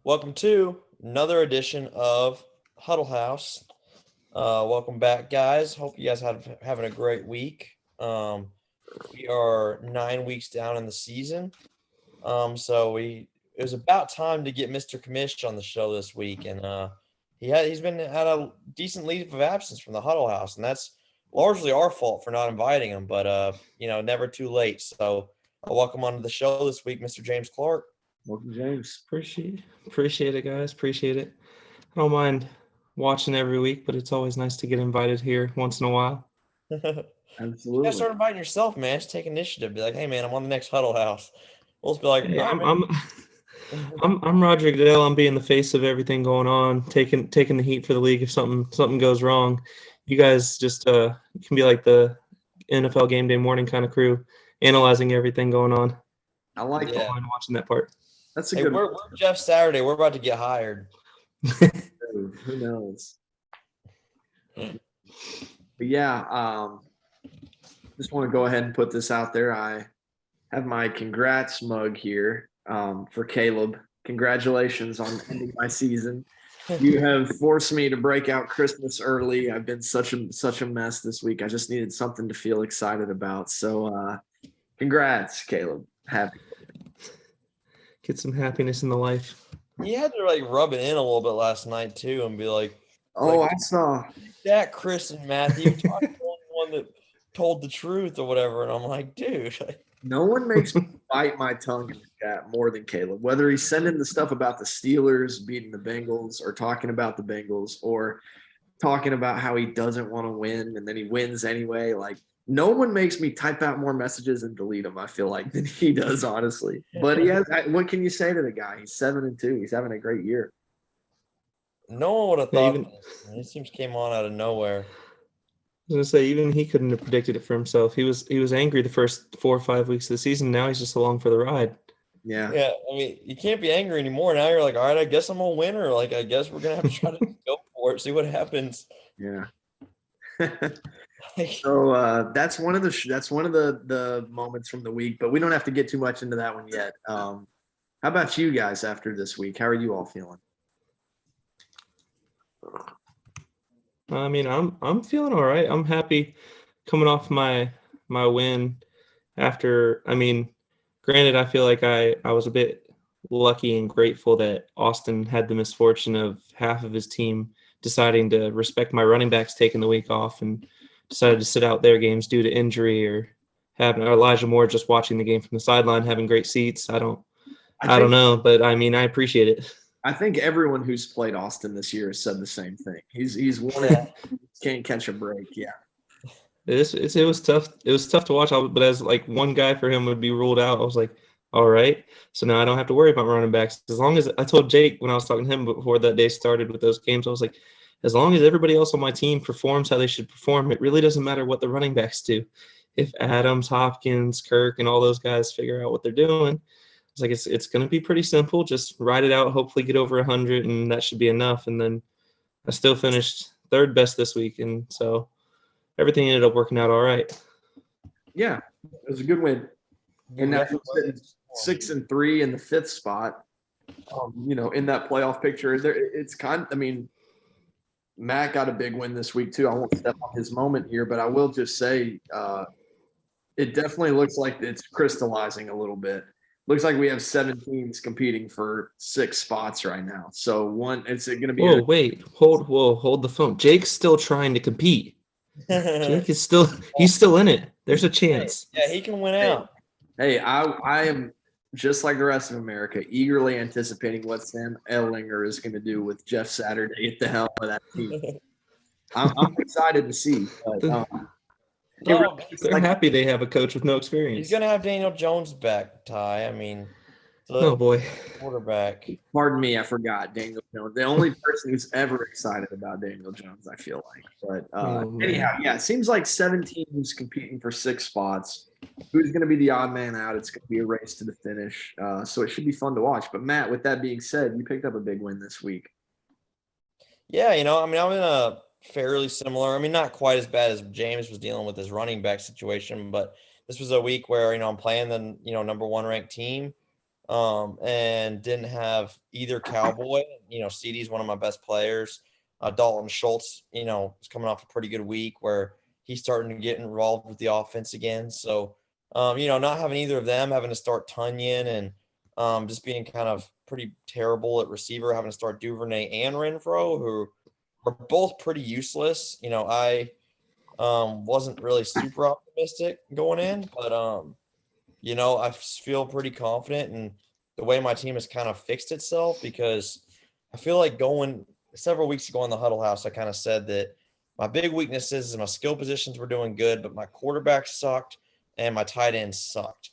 Welcome to another edition of Huddle House. Welcome back, guys. Hope you guys having a great week. We are 9 weeks down in the season, so it was about time to get Mr. Commish on the show this week, and he's been at a decent leave of absence from the Huddle House, and that's largely our fault for not inviting him. But never too late. So welcome onto the show this week, Mr. James Clark. Welcome, James. Appreciate it, guys. Appreciate it. I don't mind watching every week, but it's always nice to get invited here once in a while. Absolutely. You gotta start inviting yourself, man. Just take initiative. Be like, hey, man, I'm on the next Huddle House. We'll just be like, Hey, "All right, I'm Roger Goodell. I'm being the face of everything going on, taking the heat for the league if something goes wrong. You guys just can be like the NFL game day morning kind of crew, analyzing everything going on. I like Yeah. that. I'm watching that part. That's a Hey, good we're Jeff Saturday. We're about to get hired. one. Who knows? But yeah, just want to go ahead and put this out there. I have my congrats mug here for Caleb. Congratulations on ending my season. You have forced me to break out Christmas early. I've been such a mess this week. I just needed something to feel excited about. So congrats, Caleb. Happy. Get some happiness in the life. You had to like rub it in a little bit last night too, and be like, Oh, I saw. that Chris and Matthew talking the only one that told the truth or whatever. And I'm like, dude, No one makes me bite my tongue in the chat more than Caleb. Whether he's sending the stuff about the Steelers beating the Bengals or talking about the Bengals or talking about how he doesn't want to win and then he wins anyway. Like, no one makes me type out more messages and delete them, I feel like, than he does, honestly. But what can you say to the guy? He's 7-2. He's having a great year. no one would have Yeah, thought even- this. And it seems came on out of nowhere. I was gonna say even he couldn't have predicted it for himself. He was angry the first 4 or 5 weeks of the season. Now he's just along for the ride. Yeah. Yeah, I mean, you can't be angry anymore. Now you're like, all right, I guess I'm a winner. Like, I guess we're gonna have to try to go for it, see what happens. Yeah. Like, So that's one of the moments from the week, but we don't have to get too much into that one yet. How about you guys after this week? How are you all feeling? I mean, I'm feeling all right. I'm happy coming off my win after. I mean, granted, I feel like I was a bit lucky and grateful that Austin had the misfortune of half of his team deciding to respect my running backs taking the week off and decided to sit out their games due to injury or having Elijah Moore just watching the game from the sideline, having great seats. I don't know, but I mean, I appreciate it. I think everyone who's played Austin this year has said the same thing. He's won it, can't catch a break. Yeah. It was tough. It was tough to watch, but as like one guy for him would be ruled out, I was like, all right. So now I don't have to worry about running backs. As long as I told Jake when I was talking to him before that day started with those games, I was like, as long as everybody else on my team performs how they should perform, it really doesn't matter what the running backs do. If Adams, Hopkins, Kirk, and all those guys figure out what they're doing, it's like it's going to be pretty simple. Just ride it out, hopefully get over 100, and that should be enough. And then I still finished third best this week, and so everything ended up working out all right. Yeah, it was a good win. And now he's sitting 6-3 in the fifth spot. In that playoff picture, it's kind. I mean, Matt got a big win this week too. I won't step on his moment here, but I will just say it definitely looks like it's crystallizing a little bit. Looks like we have 7 teams competing for 6 spots right now. So it's going to be. Hold the phone. Jake's still trying to compete. Jake is he's still in it. There's a chance. Yeah, he can win out. Hey, I am just like the rest of America, eagerly anticipating what Sam Ehlinger is going to do with Jeff Saturday at the helm of that team. I'm excited to see. But, they're happy they have a coach with no experience. He's gonna have Daniel Jones back, Ty. I mean, oh boy, quarterback. Pardon me, I forgot Daniel Jones. The only person who's ever excited about Daniel Jones, I feel like. But anyhow, yeah, it seems like 7 teams competing for 6 spots. Who's going to be the odd man out? It's going to be a race to the finish. So it should be fun to watch. But Matt, with that being said, you picked up a big win this week. Yeah, I mean, I'm in a fairly similar. I mean, not quite as bad as James was dealing with his running back situation, but this was a week where I'm playing the number 1 ranked team, and didn't have either Cowboy. CD's one of my best players. Dalton Schultz, is coming off a pretty good week where he's starting to get involved with the offense again. So, not having either of them, having to start Tunyon and just being kind of pretty terrible at receiver, having to start Duvernay and Renfro, who are both pretty useless. I wasn't really super optimistic going in, but I feel pretty confident in the way my team has kind of fixed itself, because I feel like going several weeks ago on the Huddle House, I kind of said that my big weaknesses is my skill positions were doing good, but my quarterback sucked and my tight ends sucked.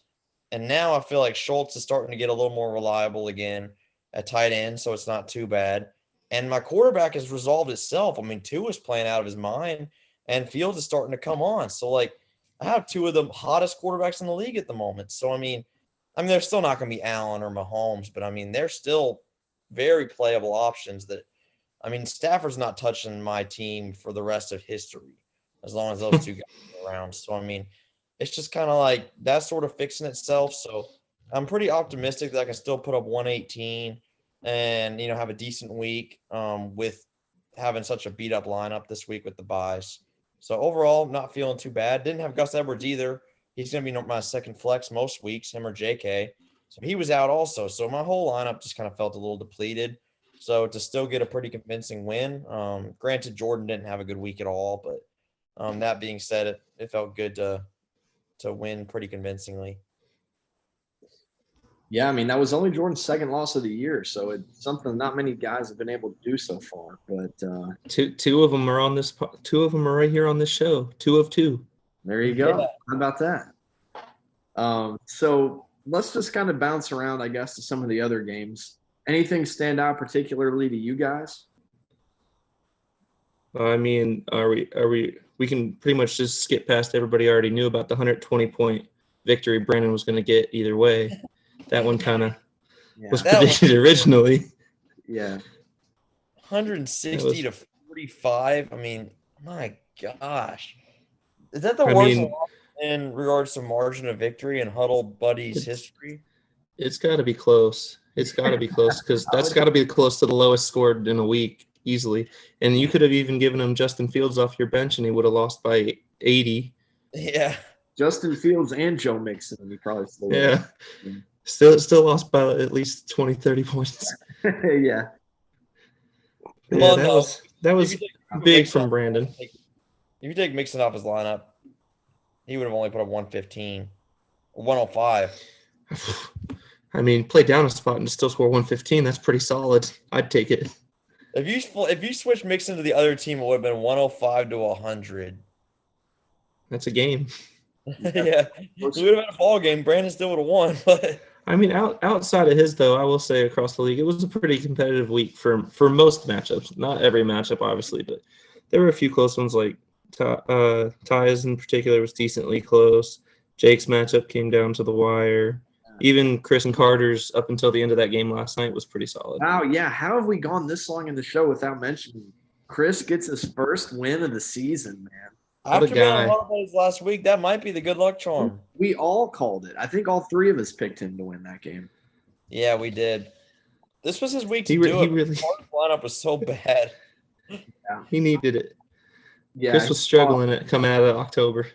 And now I feel like Schultz is starting to get a little more reliable again at tight end, so it's not too bad. And my quarterback has resolved itself. I mean, Tua is playing out of his mind, and Fields is starting to come on. So, like, I have two of the hottest quarterbacks in the league at the moment. So, I mean, they're still not going to be Allen or Mahomes, but I mean, they're still very playable options that, Stafford's not touching my team for the rest of history as long as those two guys are around. So, it's just kind of like that's sort of fixing itself. So I'm pretty optimistic that I can still put up 118 and, have a decent week with having such a beat up lineup this week with the buys. So overall, not feeling too bad. Didn't have Gus Edwards either. He's going to be my second flex most weeks, him or JK. So he was out also. So my whole lineup just kind of felt a little depleted. So to still get a pretty convincing win, granted Jordan didn't have a good week at all, but that being said, it felt good to win pretty convincingly. Yeah, that was only Jordan's second loss of the year, so it's something not many guys have been able to do so far. But two of them are on this. Two of them are right here on this show. 2 of 2. There you go. Yeah. How about that? So let's just kind of bounce around, I guess, to some of the other games. Anything stand out particularly to you guys? Are we? We can pretty much just skip past everybody already knew about the 120-point victory Brandon was going to get either way. That one kind of was predicted originally. Yeah. 160 to 45. My gosh. Is that the worst loss in regards to margin of victory in Huddle Buddies history? It's got to be close. It's got to be close because that's got to be close to the lowest scored in a week easily. And you could have even given him Justin Fields off your bench and he would have lost by 80. Yeah. Justin Fields and Joe Mixon, and he probably still Still lost by at least 20, 30 points. Yeah. Well, that was big from Brandon. If you take Mixon off his lineup, he would have only put up 115, 105. Play down a spot and still score 115. That's pretty solid. I'd take it. If you switch Mixon to the other team, it would have been 105 to 100. That's a game. Yeah, we would have had a ball game. Brandon still would have won, but outside of his though, I will say across the league, it was a pretty competitive week for most matchups. Not every matchup, obviously, but there were a few close ones. Like Ty's in particular was decently close. Jake's matchup came down to the wire. Even Chris and Carter's up until the end of that game last night was pretty solid. Wow, yeah. How have we gone this long in the show without mentioning Chris gets his first win of the season, man? After being on holidays last week, that might be the good luck charm. We all called it. I think all three of us picked him to win that game. Yeah, we did. This was his week to do it. His lineup was so bad. Yeah. He needed it. Yeah, Chris was struggling at coming out of October.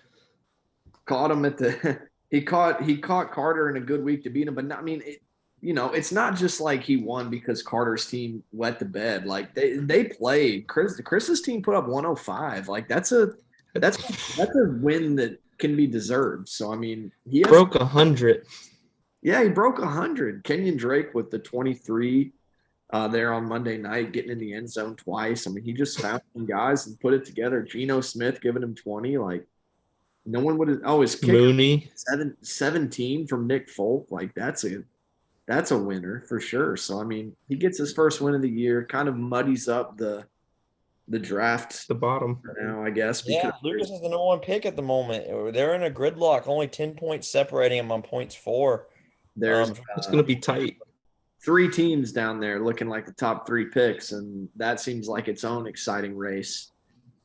Caught him at the he caught Carter in a good week to beat him, but not, it's not just like he won because Carter's team wet the bed. Like they played. Chris's team put up 105. Like that's a win that can be deserved. So he broke 100. Yeah, he broke 100. Kenyon Drake with the 23 there on Monday night, getting in the end zone twice. He just found some guys and put it together. Geno Smith giving him 20. Like no one would have. Oh, his kicker, Mooney 17 from Nick Folk. Like that's a winner for sure. So he gets his first win of the year. Kind of muddies up the draft, the bottom now, I guess. Yeah, Lucas is the number one pick at the moment. They're in a gridlock, only 10 points separating them on points for. It's going to be tight. 3 teams down there looking like the top 3 picks, and that seems like its own exciting race,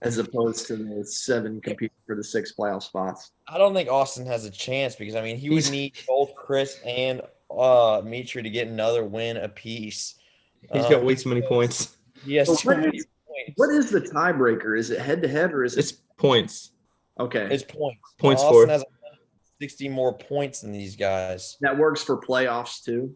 as opposed to the 7 competing for the 6 playoff spots. I don't think Austin has a chance because he would need both Chris and Mitri to get another win apiece. He's got way too many points. He has So too many points. what is the tiebreaker? Is it head-to-head or is it? It's points. Okay. It's points. Points Austin for. has 60 more points than these guys. That works for playoffs too.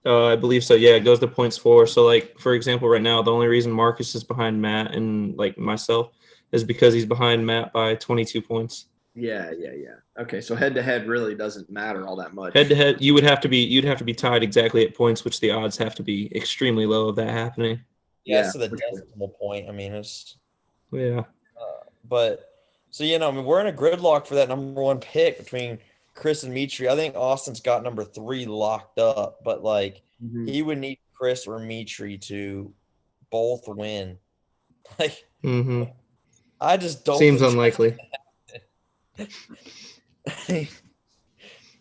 I believe so. Yeah, it goes to points for. So, like, for example, right now, the only reason Marcus is behind Matt and, like, myself is because he's behind Matt by 22 points. Yeah. Okay, so head-to-head really doesn't matter all that much. Head-to-head, you'd have to be tied exactly at points, which the odds have to be extremely low of that happening. Yeah, to the decimal point. I mean, it's – Yeah. But – so, I mean, we're in a gridlock for that number 1 pick between Chris and Mitri. I think Austin's got number 3 locked up, but, like, he would need Chris or Mitri to both win. Like, I just don't Seems unlikely. It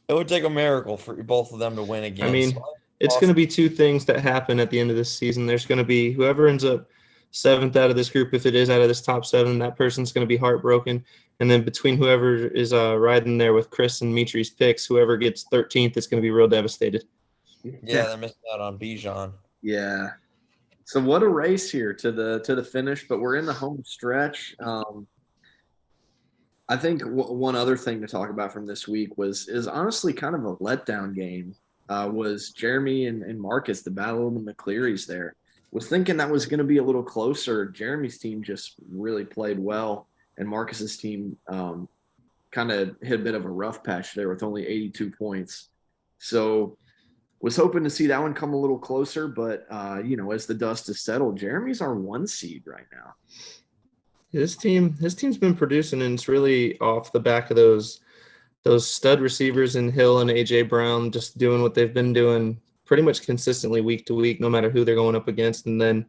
would take a miracle for both of them to win again. I mean, it's going to be 2 things that happen at the end of this season. There's going to be whoever ends up 7th out of this group, if it is out of this top 7, that person's going to be heartbroken. And then between whoever is riding there with Chris and Mitri's picks, whoever gets 13th is going to be real devastated. Yeah, they're missing out on Bijan. Yeah. So what a race here to the finish, but we're in the home stretch. I think one other thing to talk about from this week is honestly kind of a letdown game. Was Jeremy and Marcus, the battle of the McClearys there. Was thinking that was going to be a little closer. Jeremy's team just really played well, and Marcus's team kind of hit a bit of a rough patch there with only 82 points. So was hoping to see that one come a little closer, but as the dust has settled, Jeremy's our 1 seed right now. His team's been producing, and it's really off the back of those stud receivers in Hill and AJ Brown just doing what they've been doing pretty much consistently week to week, no matter who they're going up against. And then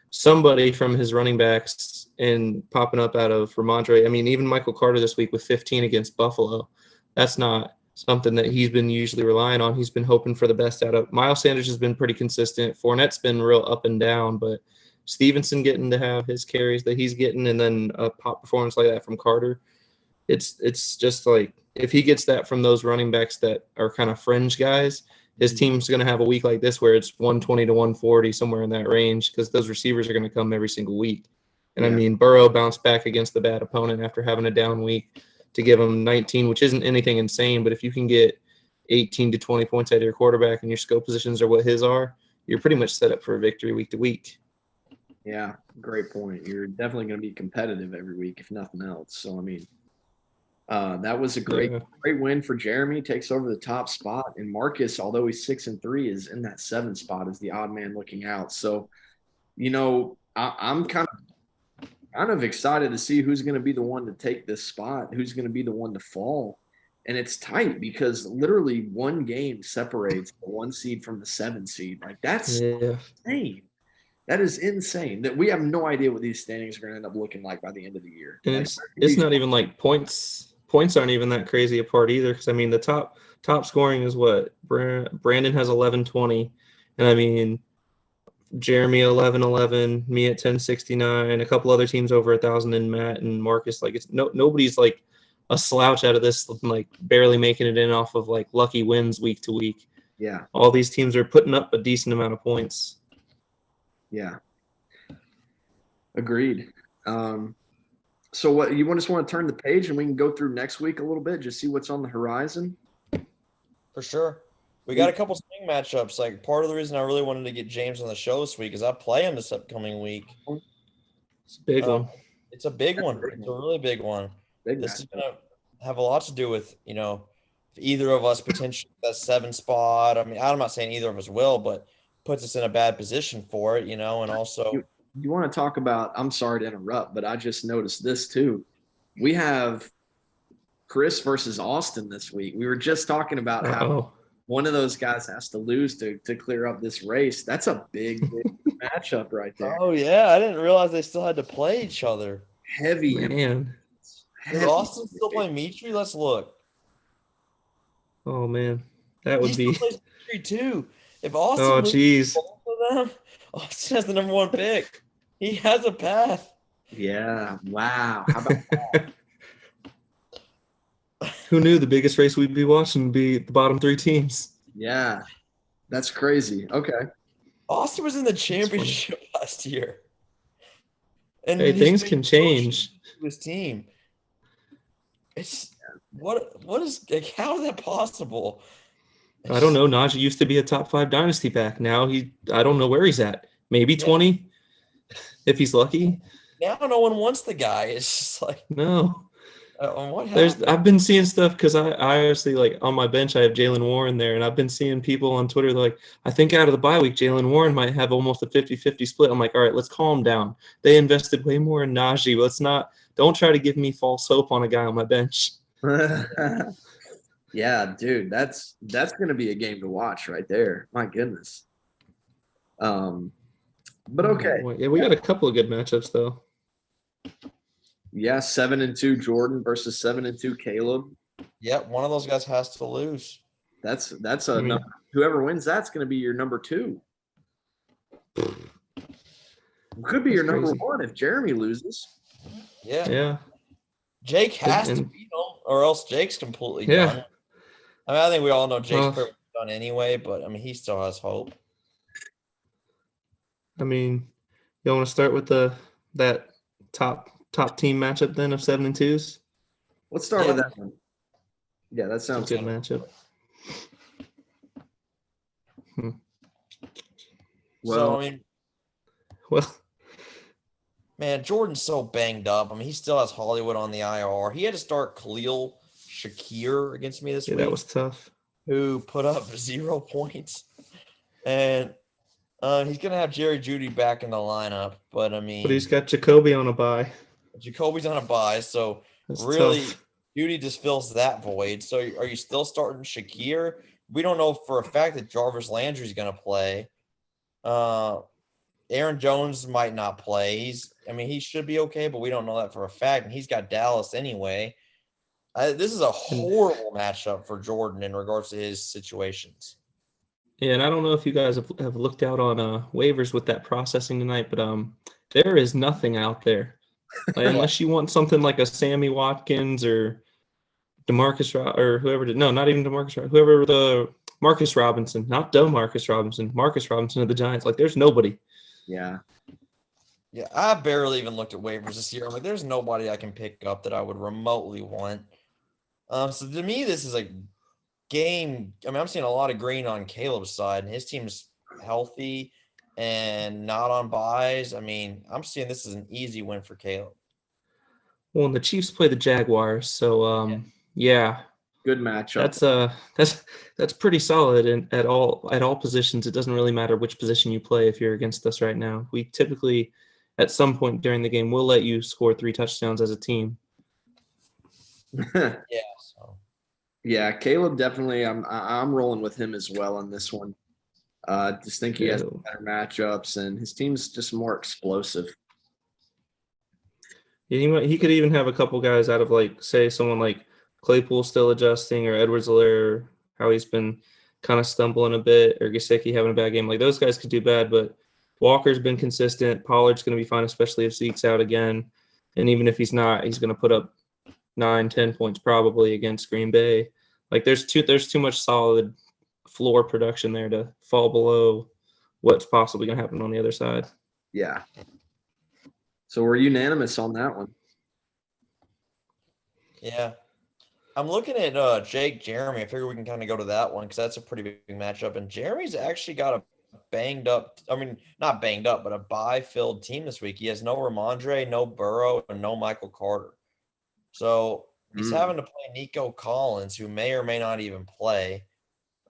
somebody from his running backs and popping up out of Ramondre. I mean, even Michael Carter this week with 15 against Buffalo. That's not something that he's been usually relying on. He's been hoping for the best out of. Miles Sanders has been pretty consistent. Fournette's been real up and down, but Stevenson getting to have his carries that he's getting, and then a pop performance like that from Carter. It's just like if he gets that from those running backs that are kind of fringe guys, his team's going to have a week like this where it's 120 to 140, somewhere in that range, because those receivers are going to come every single week. And I mean, Burrow bounced back against the bad opponent after having a down week to give him 19, which isn't anything insane. But if you can get 18 to 20 points out of your quarterback and your skill positions are what his are, you're pretty much set up for a victory week to week. Yeah, great point. You're definitely going to be competitive every week, if nothing else. So, I mean, that was a great win for Jeremy. Takes over the top spot, and Marcus, although he's 6-3, is in that 7th spot as the odd man looking out. So, I'm kind of excited to see who's going to be the one to take this spot, who's going to be the one to fall. And it's tight because literally 1 game separates the 1 seed from the 7 seed. Like that's insane. That is insane. That we have no idea what these standings are going to end up looking like by the end of the year. And it's not even like points. Points aren't even that crazy apart either. Because I mean, the top scoring is what Brandon has 11-20, and I mean Jeremy 11-11, me at 10-69, a couple other teams over 1,000, and Matt and Marcus. Like it's nobody's like a slouch out of this, like barely making it in off of like lucky wins week to week. Yeah, all these teams are putting up a decent amount of points. Yeah. Agreed. So what you just want to turn the page and we can go through next week a little bit, just see what's on the horizon? For sure. We got a couple swing matchups. Like part of the reason I really wanted to get James on the show this week is I play him this upcoming week. It's a big one. It's a big one. It's a really big one. This is going to have a lot to do with, if either of us potentially that 7 spot. I mean, I'm not saying either of us will, but puts us in a bad position for it, and also you want to talk about, I'm sorry to interrupt, but I just noticed this too. We have Chris versus Austin this week. We were just talking about how one of those guys has to lose to clear up this race. That's a big matchup right there. Oh yeah, I didn't realize they still had to play each other. Heavy. Man. Is Austin still playing Mitri? Let's look. Oh man, that would be. He still plays Mitri too. If Austin jeez. Both of them, Austin has the number 1 pick. He has a path. Yeah. Wow. How about that? Who knew the biggest race we'd be watching would be the bottom 3 teams? Yeah, that's crazy. Okay. Austin was in the funny. championship last year, and Hey, he's things made can promotions change. to his team. It's what is like, how is that possible? I don't It's, know. Najee used to be a top 5 dynasty back. Now I don't know where he's at. Maybe yeah, 20 if he's lucky. now no one wants the guy. It's just like, No. what happened? I've been seeing stuff because I honestly, like, on my bench I have Jalen Warren there, and I've been seeing people on Twitter like, I think out of the bye week Jalen Warren might have almost a 50-50 split. I'm like, all right, let's calm down. They invested way more in Najee. Don't try to give me false hope on a guy on my bench. Yeah, dude, that's going to be a game to watch right there. My goodness. But okay. Yeah, we got a couple of good matchups though. Yeah, 7-2 Jordan versus 7-2 Caleb. Yep, one of those guys has to lose. That's I mean, whoever wins that's going to be your number 2. Could be your That's number crazy. 1 if Jeremy loses. Yeah, Yeah. Jake has to And- beat him, or else Jake's completely Yeah. done. I mean, I think we all know Jake's Well- pretty much done anyway, but I mean, he still has hope. I mean, you want to start with that top team matchup then of 7-2s? Let's start with Yeah. that one. Yeah, that It's a sounds good good. matchup. So I mean, Well, man, Jordan's so banged up. I mean, he still has Hollywood on the IR. He had to start Khalil Shakir against me this yeah, week, that was tough. who put up 0 points, and he's gonna have Jerry Judy back in the lineup. But I mean, But he's got Jacoby on a bye. Jacoby's on a bye, so That's really, tough. Judy just fills that void. So are you still starting Shakir? We don't know for a fact that Jarvis Landry's going to play. Aaron Jones might not play. He should be okay, but we don't know that for a fact. And he's got Dallas anyway. This is a horrible matchup for Jordan in regards to his situations. Yeah, and I don't know if you guys have looked out on waivers with that processing tonight, but there is nothing out there. Like, unless you want something like a Sammy Watkins or or whoever did. No, not even DeMarcus. Whoever the Marcus Robinson, not DeMarcus Robinson, Marcus Robinson of the Giants. Like, there's nobody. Yeah. Yeah, I barely even looked at waivers this year. I'm like, there's nobody I can pick up that I would remotely want. So to me, this is a game. I mean, I'm seeing a lot of green on Caleb's side, and his team's healthy and not on buys. I mean, I'm seeing this as an easy win for Caleb. Well, and the Chiefs play the Jaguars, so yeah, Good matchup. that's pretty solid at all positions. It doesn't really matter which position you play if you're against us right now. We typically, at some point during the game, will let you score 3 touchdowns as a team. Yeah. So Yeah, Caleb definitely. I'm rolling with him as well on this one. Just think he has better matchups, and his team's just more explosive. Yeah, he could even have a couple guys out of, like, say someone like Claypool still adjusting, or Edwards-Helaire, how he's been kind of stumbling a bit, or Gesicki having a bad game. Like, those guys could do bad, but Walker's been consistent. Pollard's going to be fine, especially if Zeke's out again. And even if he's not, he's going to put up 9-10 points probably against Green Bay. Like, there's too much solid floor production there to fall below what's possibly going to happen on the other side. Yeah. So we're unanimous on that one. yeah. I'm looking at Jake Jeremy. I figure we can kind of go to that one because that's a pretty big matchup. And Jeremy's actually got a banged up, not banged up, but a bye-filled team this week. He has no Ramondre, no Burrow, and no Michael Carter. So he's having to play Nico Collins, who may or may not even play.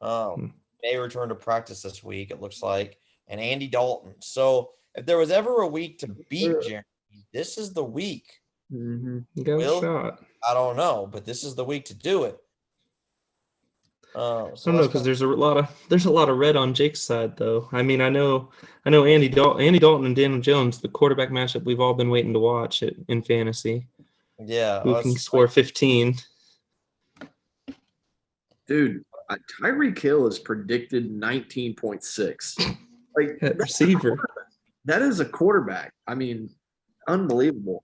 May return to practice this week, it looks like, and Andy Dalton. So if there was ever a week to beat Jeremy, this is the week. Mm-hmm. You got a shot. I don't know, but this is the week to do it. I don't know, because there's a lot of red on Jake's side, though. I mean, I know Andy Dalton and Daniel Jones, the quarterback matchup we've all been waiting to watch it in fantasy. Yeah, who can score 15? Dude, Tyreek Hill is predicted 19.6. Like, receiver. That is a quarterback. I mean, unbelievable.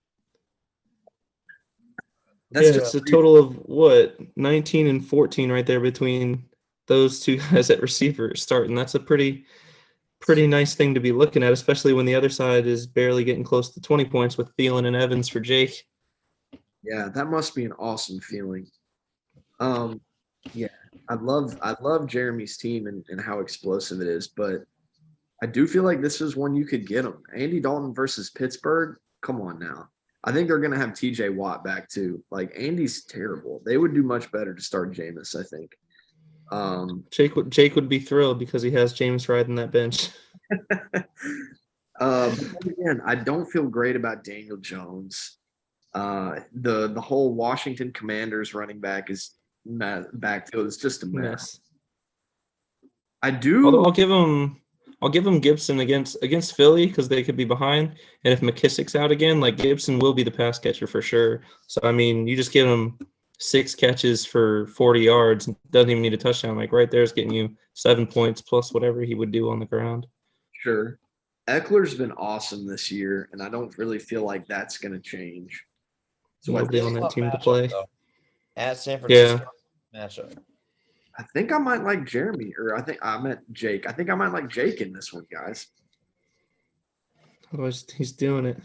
It's a total of what, 19 and 14 right there between those two guys at receiver starting. That's a pretty nice thing to be looking at, especially when the other side is barely getting close to 20 points with Thielen and Evans for Jake. Yeah, that must be an awesome feeling. Yeah, I love Jeremy's team and how explosive it is, but I do feel like this is one you could get him. Andy Dalton versus Pittsburgh. Come on now. I think they're going to have TJ Watt back too. Like Andy's terrible. They would do much better to start Jameis, I think. Jake would be thrilled because he has James riding that bench. But again, I don't feel great about Daniel Jones. The whole Washington Commanders running back is backfield is just a mess. Although I'll give him Gibson against Philly because they could be behind, and if McKissick's out again, like Gibson will be the pass catcher for sure. So I mean, you just give him 6 catches for 40 yards, doesn't even need a touchdown. Like right there is getting you 7 points plus whatever he would do on the ground. Sure. Eckler's been awesome this year, and I don't really feel like that's going to change. So nobody on that team to play. Though. At San Francisco matchup. I think I might like Jeremy, or I think I meant Jake. I think I might like Jake in this one, guys. Oh, he's doing it.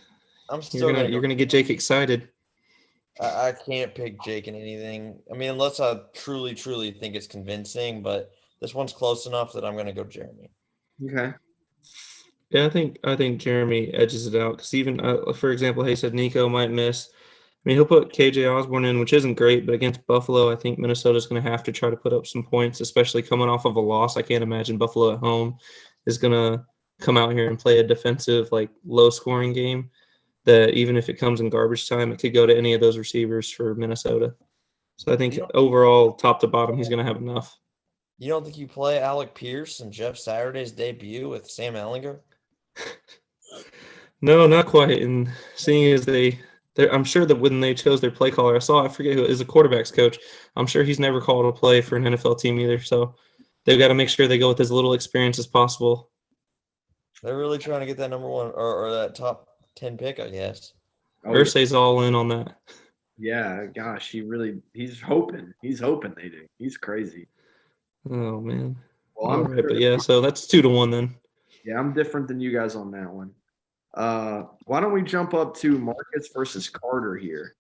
You're gonna get Jake excited. I can't pick Jake in anything. I mean, unless I truly think it's convincing, but this one's close enough that I'm going to go Jeremy. Okay. Yeah, I think Jeremy edges it out because even for example, he said Nico might miss. I mean, he'll put KJ Osborne in, which isn't great, but against Buffalo, I think Minnesota's going to have to try to put up some points, especially coming off of a loss. I can't imagine Buffalo at home is going to come out here and play a defensive, like low-scoring game. That even if it comes in garbage time, it could go to any of those receivers for Minnesota. So I think overall, top to bottom, he's going to have enough. You don't think you play Alec Pierce and Jeff Saturday's debut with Sam Ehlinger? No, not quite. And seeing as I'm sure that when they chose their play caller, I forget who is a quarterback's coach. I'm sure he's never called a play for an NFL team either. So they've got to make sure they go with as little experience as possible. They're really trying to get that number one or that top 10 pick, I guess. Irsay's all in on that. Yeah, gosh, he's hoping they do. He's crazy. Oh man. Well, all right, but yeah, so that's 2-1 then. Yeah, I'm different than you guys on that one. Why don't we jump up to Marcus versus Carter here?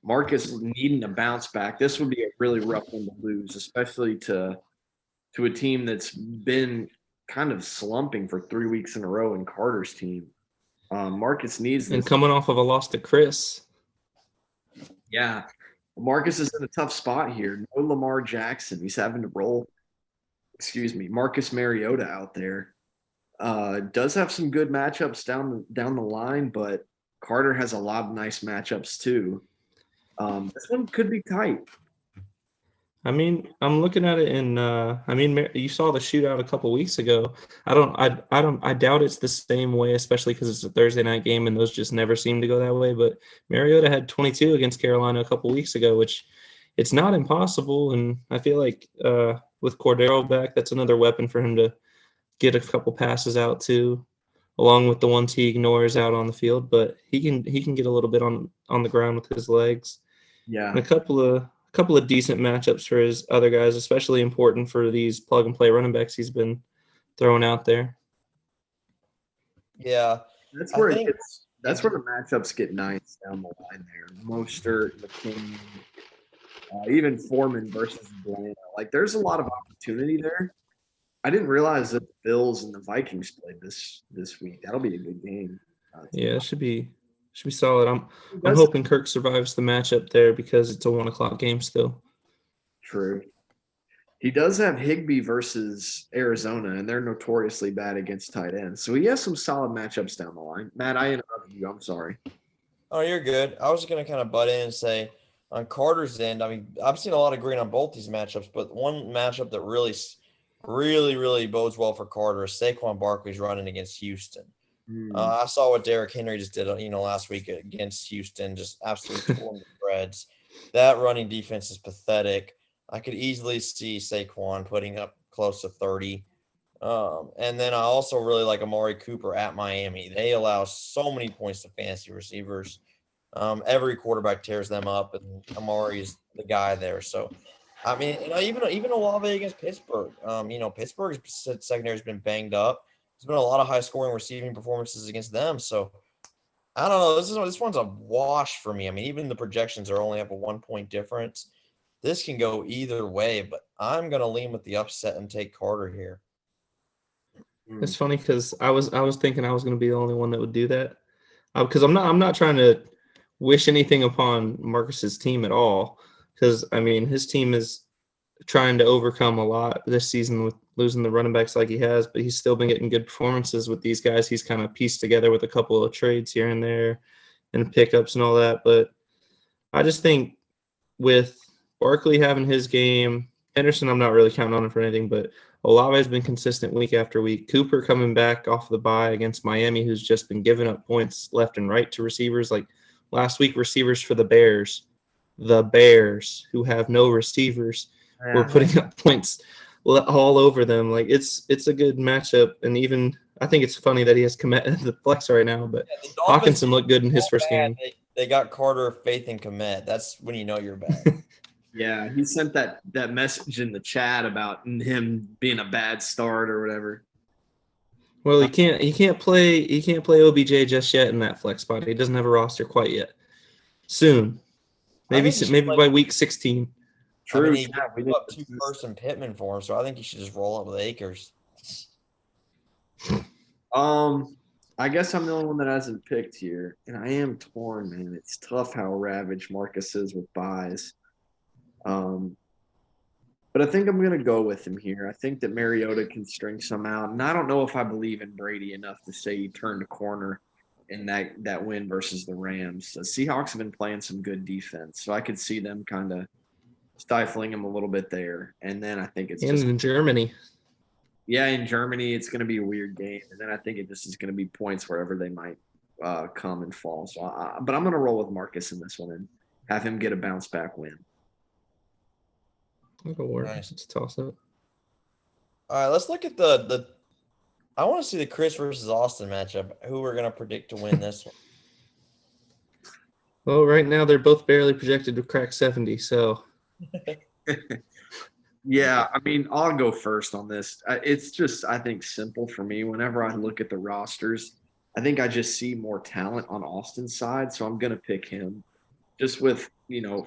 Marcus needing to bounce back. This would be a really rough one to lose, especially to a team that's been kind of slumping for 3 weeks in a row in Carter's team. Marcus needs this. And coming off of a loss to Chris. Yeah. Marcus is in a tough spot here. No Lamar Jackson. He's having to roll, Marcus Mariota out there. Does have some good matchups down the line, but Carter has a lot of nice matchups too. This one could be tight. I mean, I'm looking at it you saw the shootout a couple weeks ago. I doubt it's the same way, especially because it's a Thursday night game and those just never seem to go that way. But Mariota had 22 against Carolina a couple weeks ago, which it's not impossible. And I feel like with Cordero back, that's another weapon for him to get a couple passes out too, along with the ones he ignores out on the field. But he can get a little bit on the ground with his legs. Yeah, and a couple of decent matchups for his other guys, especially important for these plug and play running backs he's been throwing out there. Yeah, that's where that's where the matchups get nice down the line there. Mostert, McKinney, even Foreman versus Atlanta. Like, there's a lot of opportunity there. I didn't realize that the Bills and the Vikings played this week. That'll be a good game. Yeah, it should be solid. I'm hoping Kirk survives the matchup there because it's a 1:00 game still. True. He does have Higbee versus Arizona, and they're notoriously bad against tight ends. So he has some solid matchups down the line. Matt, I interrupted you. I'm sorry. Oh, you're good. I was going to kind of butt in and say on Carter's end, I mean, I've seen a lot of green on both these matchups, but one matchup that really bodes well for Carter is Saquon Barkley's running against Houston. I saw what Derrick Henry just did, last week against Houston, just absolutely pulling the threads. That running defense is pathetic. I could easily see Saquon putting up close to 30. And then I also really like Amari Cooper at Miami. They allow so many points to fantasy receivers. Every quarterback tears them up, and Amari is the guy there. So I mean, even Olave against Pittsburgh. Pittsburgh's secondary has been banged up. There's been a lot of high scoring receiving performances against them. So I don't know. This one's a wash for me. I mean, even the projections are only up a 1 point difference. This can go either way, but I'm gonna lean with the upset and take Carter here. It's funny because I was thinking I was going to be the only one that would do that, because I'm not trying to wish anything upon Marcus's team at all, because I mean his team is trying to overcome a lot this season with losing the running backs like he has, but he's still been getting good performances with these guys. He's kind of pieced together with a couple of trades here and there and pickups and all that. But I just think with Barkley having his game, Henderson, I'm not really counting on him for anything, but Olave has been consistent week after week. Cooper coming back off the bye against Miami, who's just been giving up points left and right to receivers. Like last week, receivers for the Bears, who have no receivers, were putting up points all over them. Like it's a good matchup, and even I think it's funny that he has Kmet at the flex right now. But Hawkinson looked good in his first game. They got Carter, Faith, and Kmet. That's when you know you're bad. Yeah, he sent that message in the chat about him being a bad start or whatever. Well, he can't play OBJ just yet in that flex spot. He doesn't have a roster quite yet. Soon, maybe by week 16. True. I mean, we put up 2 firsts and Pittman for him, so I think you should just roll up with Akers. I guess I'm the only one that hasn't picked here, and I am torn, man. It's tough how ravaged Marcus is with buys. But I think I'm going to go with him here. I think that Mariota can string some out, and I don't know if I believe in Brady enough to say he turned a corner in that win versus the Rams. The Seahawks have been playing some good defense, so I could see them kind of stifling him a little bit there. And then I think it's in Germany. Yeah, in Germany, it's going to be a weird game. And then I think it just is going to be points wherever they might come and fall. So, but I'm going to roll with Marcus in this one and have him get a bounce back win. That'll work. Nice. It's a toss up. All right, let's look at the. I want to see the Chris versus Austin matchup. Who we're going to predict to win this one? Well, right now they're both barely projected to crack 70. So. Yeah, I mean, I'll go first on this. It's just, I think, simple for me. Whenever I look at the rosters, I think I just see more talent on Austin's side, so I'm going to pick him. Just with,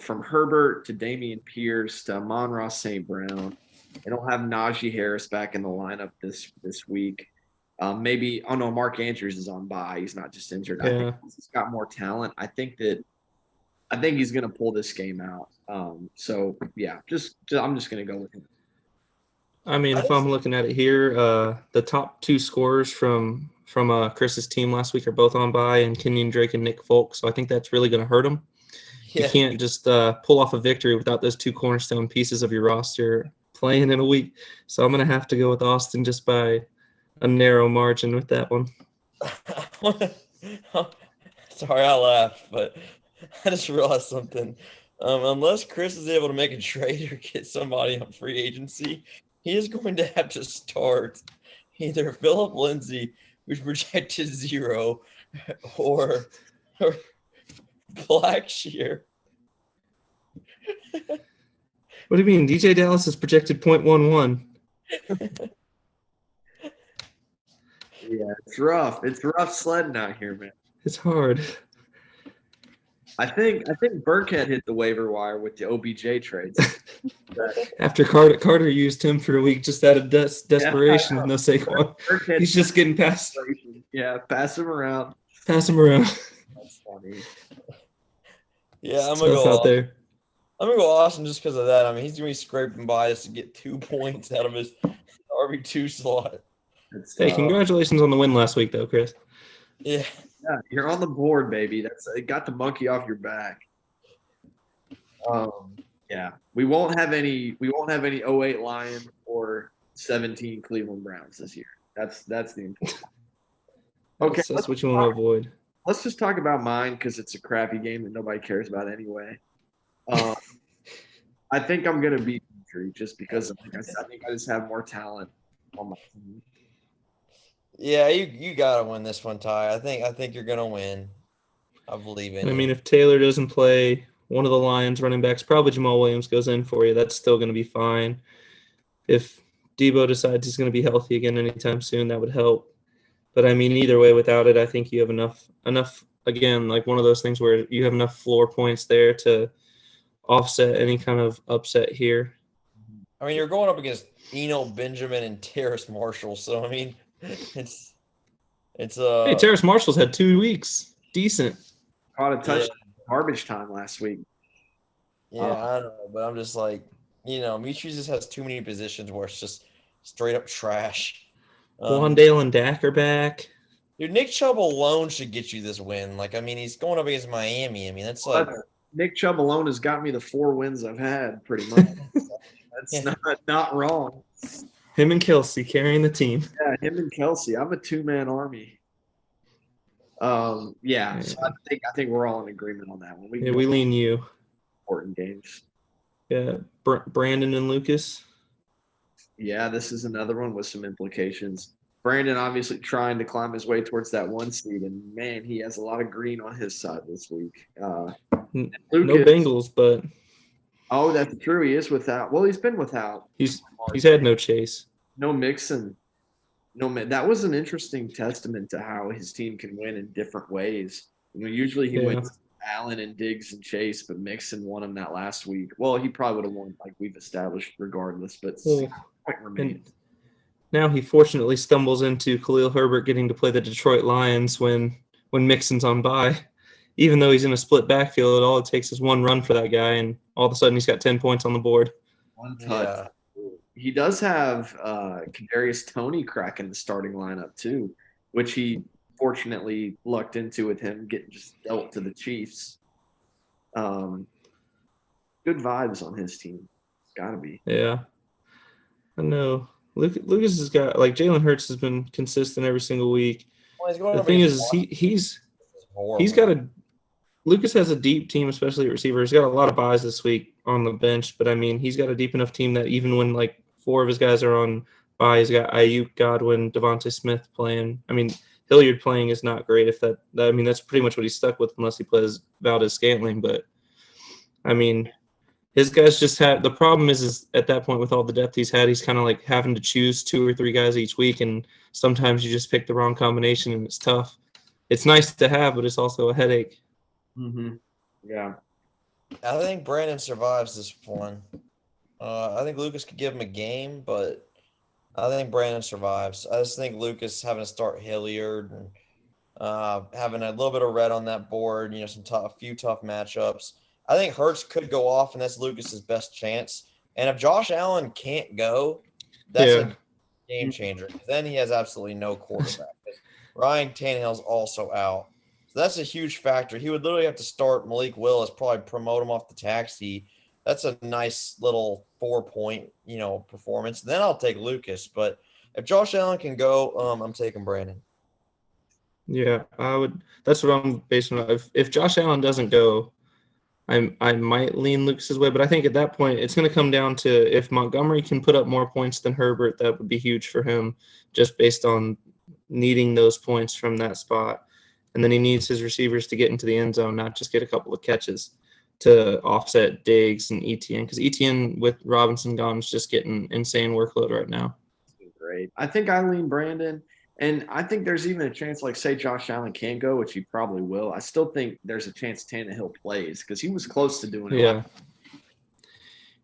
from Herbert to Damian Pierce to Amon-Ra St. Brown. They don't have Najee Harris back in the lineup this week. Mark Andrews is on bye. He's not just injured. Yeah. I think he's got more talent. I think he's going to pull this game out. So yeah, I'm just going to go with him. I mean, if I'm looking at it here, the top 2 scorers from Chris's team last week are both on bye, and Kenyon Drake and Nick Folk. So I think that's really going to hurt him. Yeah. You can't just pull off a victory without those 2 cornerstone pieces of your roster playing in a week. So I'm going to have to go with Austin just by a narrow margin with that one. Sorry, I laughed, but I just realized something. Unless Chris is able to make a trade or get somebody on free agency, he is going to have to start either Philip Lindsay, who's projected 0, or Blackshear. What do you mean? DJ Dallas is projected 0.11. Yeah, it's rough. It's rough sledding out here, man. It's hard. I think Burkhead hit the waiver wire with the OBJ trades. After Carter used him for a week just out of desperation with no Saquon. He's just getting passed. Yeah, pass him around. Pass him around. That's funny. Yeah, I'm gonna go out there. I'm gonna go Austin just because of that. I mean, he's gonna be scraping by just to get 2 points out of his RB2 slot. Hey, congratulations on the win last week, though, Chris. Yeah. Yeah, you're on the board, baby. It got the monkey off your back. Yeah, we won't have any 08 Lion or 17 Cleveland Browns this year. That's the important. Okay, that's what you want to avoid. Let's just talk about mine because it's a crappy game that nobody cares about anyway. I think I'm gonna beat Petrie just because I think I just have more talent on my team. Yeah, you gotta win this one, Ty. I think you're gonna win. I believe in it. I mean, if Taylor doesn't play, one of the Lions running backs, probably Jamal Williams, goes in for you, that's still going to be fine. If Debo decides he's going to be healthy again anytime soon, that would help. But I mean, either way, without it, I think you have enough. Again, like one of those things where you have enough floor points there to offset any kind of upset here. I mean, you're going up against Eno Benjamin and Terrace Marshall, so I mean, it's Hey, Terrace Marshall's had 2 weeks, decent. Caught a touchdown garbage time last week. Yeah, I don't know, but I'm just like, Mitchell just has too many positions where it's just straight up trash. Wandale and Dak are back. Dude, Nick Chubb alone should get you this win. Like, I mean, he's going up against Miami. I mean, that's like Nick Chubb alone has got me the 4 wins I've had, pretty much. That's not wrong. Him and Kelsey carrying the team. Yeah, him and Kelsey. I'm a 2-man army. So I think we're all in agreement on that one. We lean you. Important games. Yeah, Brandon and Lucas. Yeah, this is another one with some implications. Brandon obviously trying to climb his way towards that 1 seed, and man, he has a lot of green on his side this week. No Bengals, but that's true. He is without. Well, he's been without. He's had no Chase, no Mixon, that was an interesting testament to how his team can win in different ways. Usually he wins Allen and Diggs and Chase, but Mixon won him that last week. Well, he probably would have won, like we've established, regardless. But point remains. Now he fortunately stumbles into Khalil Herbert getting to play the Detroit Lions when Mixon's on bye. Even though he's in a split backfield, all it takes is one run for that guy, and all of a sudden he's got 10 points on the board. One touch. Yeah. He does have Kadarius Toney cracking the starting lineup too, which he fortunately lucked into with him getting just dealt to the Chiefs. Good vibes on his team. It's got to be. Yeah. I know. Lucas has got, like, Jalen Hurts has been consistent every single week. Well, the thing is he's got Lucas has a deep team, especially at receiver. He's got a lot of buys this week on the bench, but I mean, he's got a deep enough team that even when like 4 of his guys are on bye, he's got Ayuk, Godwin, Devontae Smith playing. I mean, Hilliard playing is not great. That's pretty much what he's stuck with unless he plays Valdez-Scantling. But I mean, his guys just had the problem is at that point with all the depth he's had, he's kind of like having to choose 2 or 3 guys each week, and sometimes you just pick the wrong combination and it's tough. It's nice to have, but it's also a headache. Mm-hmm. Yeah. I think Brandon survives this one. I think Lucas could give him a game, but I think Brandon survives. I just think Lucas having to start Hilliard and having a little bit of red on that board, a few tough matchups. I think Hurts could go off, and that's Lucas's best chance. And if Josh Allen can't go, that's a game changer. Then he has absolutely no quarterback. Ryan Tannehill's also out. So that's a huge factor. He would literally have to start Malik Willis, probably promote him off the taxi. That's a nice little 4-point, performance. Then I'll take Lucas. But if Josh Allen can go, I'm taking Brandon. Yeah, I would. That's what I'm basing on. If Josh Allen doesn't go, I might lean Lucas's way. But I think at that point, it's going to come down to if Montgomery can put up more points than Herbert, that would be huge for him, just based on needing those points from that spot. And then he needs his receivers to get into the end zone, not just get a couple of catches to offset Diggs and ETN. Because ETN with Robinson gone is just getting insane workload right now. Great. I think I lean Brandon. And I think there's even a chance, like, say Josh Allen can go, which he probably will. I still think there's a chance Tannehill plays because he was close to doing it. Yeah.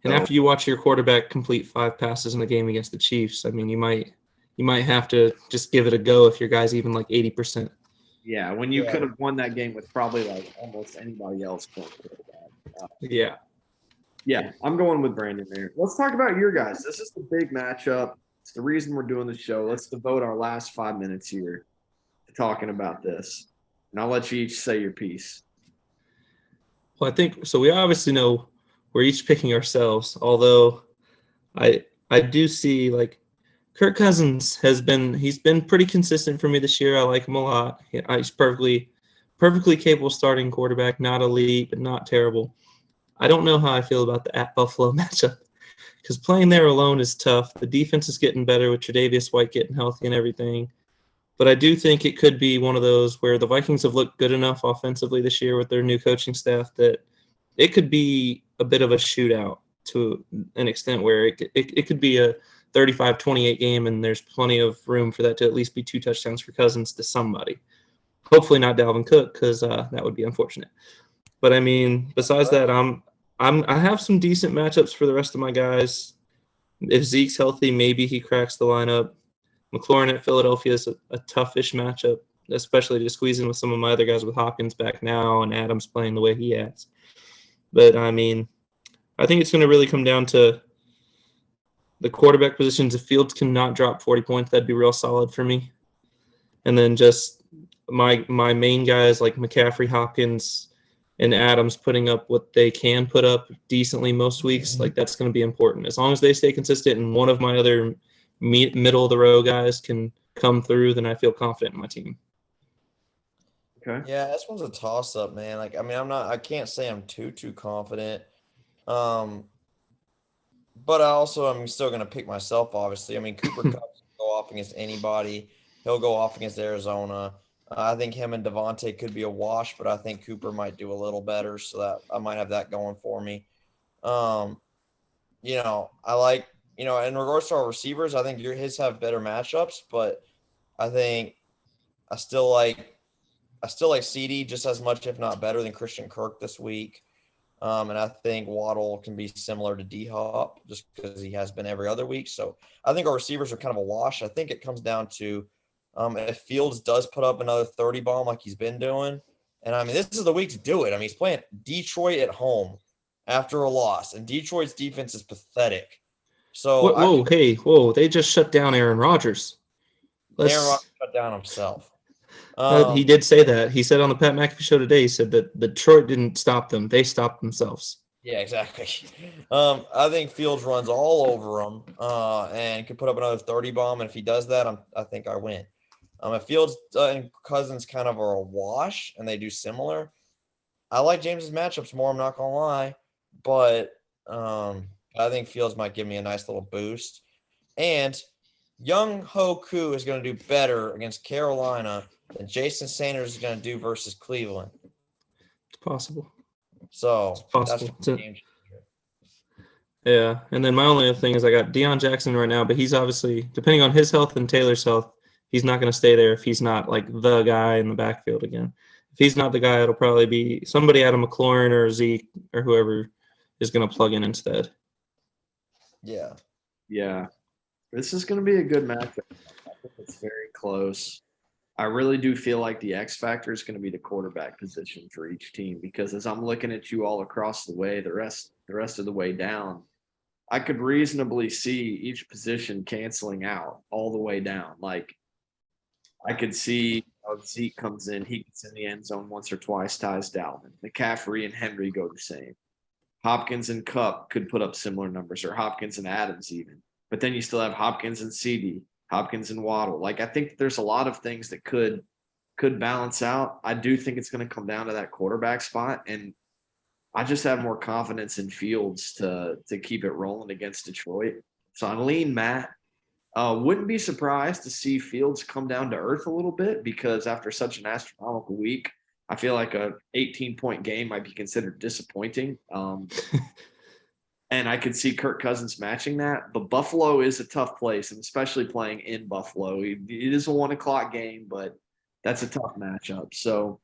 And after you watch your quarterback complete 5 passes in the game against the Chiefs, I mean, you might have to just give it a go if your guy's even like 80%. Yeah, when you could have won that game with probably like almost anybody else playing quarterback. Yeah, I'm going with Brandon there. Let's talk about your guys. This is the big matchup. It's the reason we're doing the show. Let's devote our last 5 minutes here to talking about this. And I'll let you each say your piece. Well, I think so. We obviously know we're each picking ourselves, although I do see like Kirk Cousins he's been pretty consistent for me this year. I like him a lot. He's perfectly capable starting quarterback, not elite, but not terrible. I don't know how I feel about the at Buffalo matchup because playing there alone is tough. The defense is getting better with Tre'Davious White getting healthy and everything. But I do think it could be one of those where the Vikings have looked good enough offensively this year with their new coaching staff that it could be a bit of a shootout to an extent where it could be a 35-28 game, and there's plenty of room for that to at least be 2 touchdowns for Cousins to somebody. Hopefully not Dalvin Cook, because that would be unfortunate. But I mean, besides that, I have some decent matchups for the rest of my guys. If Zeke's healthy, maybe he cracks the lineup. McLaurin at Philadelphia is a toughish matchup, especially to squeeze in with some of my other guys with Hopkins back now and Adams playing the way he has. But I mean, I think it's going to really come down to the quarterback positions. If Fields cannot drop 40 points, that'd be real solid for me. And then just my main guys like McCaffrey, Hopkins, and Adams putting up what they can put up decently most weeks, like that's going to be important. As long as they stay consistent and one of my other middle of the row guys can come through, then I feel confident in my team. Okay. Yeah, this one's a toss up, man. Like, I mean, I can't say I'm too confident. But I'm still going to pick myself, obviously. I mean, Cooper Kupp can go off against anybody. He'll go off against Arizona. I think him and Devontae could be a wash, but I think Cooper might do a little better, so that I might have that going for me. I like, in regards to our receivers, I think his have better matchups, but I think I still like CD just as much, if not better, than Christian Kirk this week. And I think Waddle can be similar to D-Hop just because he has been every other week. So I think our receivers are kind of a wash. I think it comes down to if Fields does put up another 30 bomb like he's been doing. And, I mean, this is the week to do it. I mean, he's playing Detroit at home after a loss, and Detroit's defense is pathetic. So whoa, they just shut down Aaron Rodgers. Aaron Rodgers shut down himself. He did say that. He said on the Pat McAfee show today, he said that Detroit didn't stop them. They stopped themselves. Yeah, exactly. I think Fields runs all over him and can put up another 30 bomb. And if he does that, I think I win. If Fields and Cousins kind of are a wash and they do similar, I like James's matchups more, I'm not going to lie. But I think Fields might give me a nice little boost. And Young Ho Koo is going to do better against Carolina than Jason Sanders is going to do versus Cleveland. It's possible. So it's possible. That's game changer. Yeah, and then my only other thing is I got Deion Jackson right now, but he's obviously, depending on his health and Taylor's health, he's not going to stay there if he's not like the guy in the backfield again. If he's not the guy, it'll probably be somebody out of McLaurin or Zeke or whoever is going to plug in instead. Yeah. Yeah. This is going to be a good matchup. I think it's very close. I really do feel like the X factor is going to be the quarterback position for each team, because as I'm looking at you all across the way, the rest of the way down, I could reasonably see each position canceling out all the way down. Like I could see Zeke comes in, he gets in the end zone once or twice, ties Dalvin. McCaffrey and Henry go the same. Hopkins and Kupp could put up similar numbers, or Hopkins and Adams even. But then you still have Hopkins and CD, Hopkins and Waddle. Like I think there's a lot of things that could balance out. I do think it's going to come down to that quarterback spot, and I just have more confidence in Fields to keep it rolling against Detroit. So I lean Matt. Wouldn't be surprised to see Fields come down to earth a little bit, because after such an astronomical week, I feel like a 18-point game might be considered disappointing. And I could see Kirk Cousins matching that. But Buffalo is a tough place, and especially playing in Buffalo. It is a 1:00 game, but that's a tough matchup. So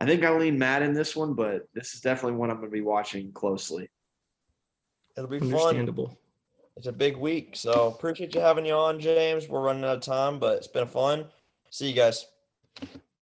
I think I lean Matt in this one, but this is definitely one I'm going to be watching closely. It'll be Understandable. Fun. It's a big week. So appreciate you having you on, James. We're running out of time, but it's been fun. See you guys.